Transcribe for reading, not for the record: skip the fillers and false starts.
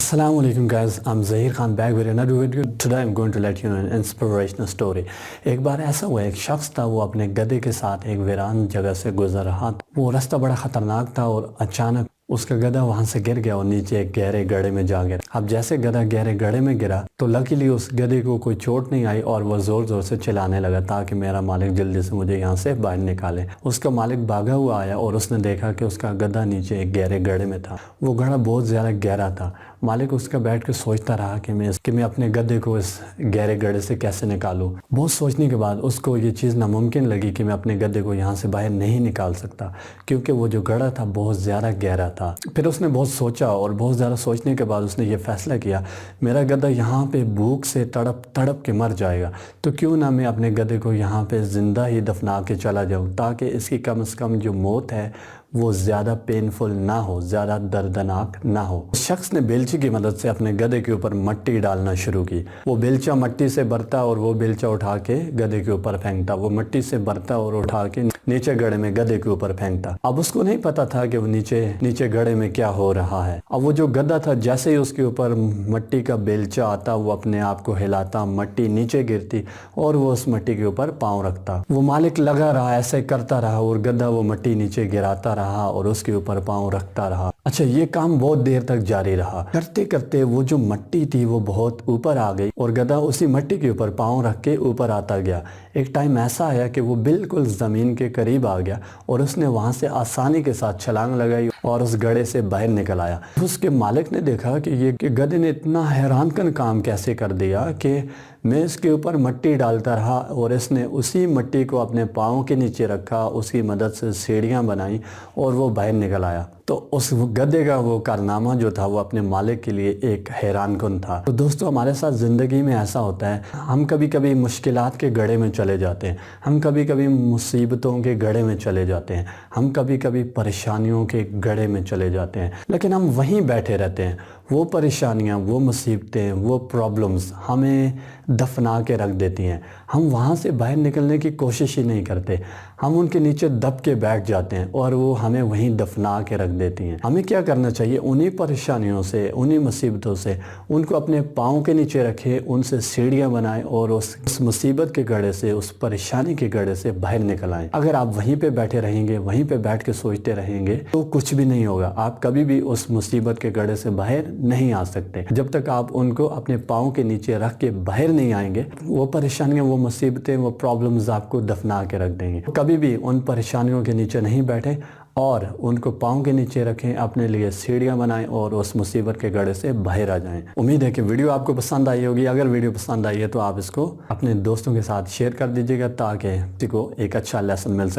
Assalamu alaikum guys, I'm Zaheer Khan back with another video. Today I'm going to let you know an inspirational story. एक बार ऐसा हुआ, एक शख्स था, वो अपने गधे के साथ एक वीरान जगह से गुजर रहा था। वो रास्ता बड़ा ख़तरनाक था और अचानक उसका गधा वहाँ से गिर गया और नीचे एक गहरे गड्ढे में जा गिरा। अब जैसे गधा गहरे गड्ढे में गिरा तो लकीली उस गधे को कोई चोट नहीं आई और वह ज़ोर ज़ोर से चिल्लाने लगा ताकि मेरा मालिक जल्दी से मुझे यहाँ से बाहर निकाले। उसका मालिक भागा हुआ आया और उसने देखा कि उसका गधा नीचे एक गहरे गड्ढे में था। वो गड्ढा बहुत ज़्यादा गहरा था। मालिक उसका बैठ के सोचता रहा कि मैं अपने गधे को इस गहरे गड्ढे से कैसे निकालूं। बहुत सोचने के बाद उसको ये चीज़ नामुमकिन लगी कि मैं अपने गधे को यहाँ से बाहर नहीं निकाल सकता, क्योंकि वो जो गड्ढा था बहुत ज़्यादा गहरा था। फिर उसने बहुत सोचा और बहुत ज़्यादा सोचने के बाद उसने ये फ़ैसला किया, मेरा गधा यहाँ पे भूख से तड़प तड़प के मर जाएगा, तो क्यों ना मैं अपने गधे को यहाँ पे ज़िंदा ही दफना के चला जाऊँ, ताकि इसकी कम से कम जो मौत है वो ज़्यादा पेनफुल ना हो, ज़्यादा दर्दनाक ना हो। उस शख्स ने बेलची की मदद से अपने गधे के ऊपर मिट्टी डालना शुरू की। वो बेलचा मिट्टी से भरता और वो बेलचा उठा के गधे के ऊपर फेंकता। वो मिट्टी से भरता और उठा के नीचे गड्ढे में गधे के ऊपर फेंकता। अब उसको नहीं पता था कि वो नीचे गड्ढे में क्या हो रहा है। अब वो जो गधा था, जैसे ही उसके ऊपर मिट्टी का बेलचा आता वो अपने आप को हिलाता, मिट्टी नीचे गिरती और वो उस मिट्टी के ऊपर पाँव रखता। वो मालिक लगा रहा, ऐसे करता रहा और गधा वो मिट्टी नीचे गिराता रहा और उसके ऊपर पाँव रखता रहा। अच्छा, ये काम बहुत देर तक जारी रहा। करते करते वो जो मिट्टी थी वो बहुत ऊपर आ गई और गधा उसी मिट्टी के ऊपर पाँव रख के ऊपर आता गया। एक टाइम ऐसा आया कि वो बिल्कुल ज़मीन के करीब आ गया और उसने वहाँ से आसानी के साथ छलांग लगाई और उस गड्ढे से बाहर निकल आया। उसके मालिक ने देखा कि ये गधे ने इतना हैरानकुन काम कैसे कर दिया कि मैं इसके ऊपर मिट्टी डालता रहा और इसने उसी मिट्टी को अपने पाँव के नीचे रखा, उसकी मदद से सीढ़ियाँ बनाई और वो बाहर निकल आया। तो उस गधे का वो कारनामा जो था वो अपने मालिक के लिए एक हैरानकुन था। तो दोस्तों, हमारे साथ ज़िंदगी में ऐसा होता है, हम कभी कभी मुश्किलात के गड्ढे में चले जाते हैं, हम कभी कभी मुसीबतों के गड्ढे में चले जाते हैं, हम कभी कभी परेशानियों के गड्ढे में चले जाते हैं, लेकिन हम वहीं बैठे रहते हैं। वो परेशानियाँ, वो मुसीबतें, वो प्रॉब्लम्स हमें दफना के रख देती हैं। हम वहाँ से बाहर निकलने की कोशिश ही नहीं करते, हम उनके नीचे दब के बैठ जाते हैं और वो हमें वहीं दफना के रख देती हैं। हमें क्या करना चाहिए? उन्हीं परेशानियों से, उन्हीं मुसीबतों से उनको अपने पाँव के नीचे रखें, उनसे सीढ़ियाँ बनाएं और उस मुसीबत के गड्ढे से, उस परेशानी के गड्ढे से बाहर निकल आएँ। अगर आप वहीं पे बैठे रहेंगे, वहीं पे बैठ के सोचते रहेंगे तो कुछ भी नहीं होगा। आप कभी भी उस मुसीबत के गड्ढे से बाहर नहीं आ सकते। जब तक आप उनको अपने पाँव के नीचे रख के बाहर नहीं आएंगे, वो परेशानियां, वो मुसीबतें, वो प्रॉब्लम्स आपको दफना के रख देंगे। कभी भी उन परेशानियों के नीचे नहीं बैठे और उनको पाँव के नीचे रखें, अपने लिए सीढ़ियाँ बनाएं और उस मुसीबत के गड्ढे से बाहर आ जाएं। उम्मीद है कि वीडियो आपको पसंद आई होगी। अगर वीडियो पसंद आई है तो आप इसको अपने दोस्तों के साथ शेयर कर दीजिएगा ताकि किसी को एक अच्छा लेसन मिल सके।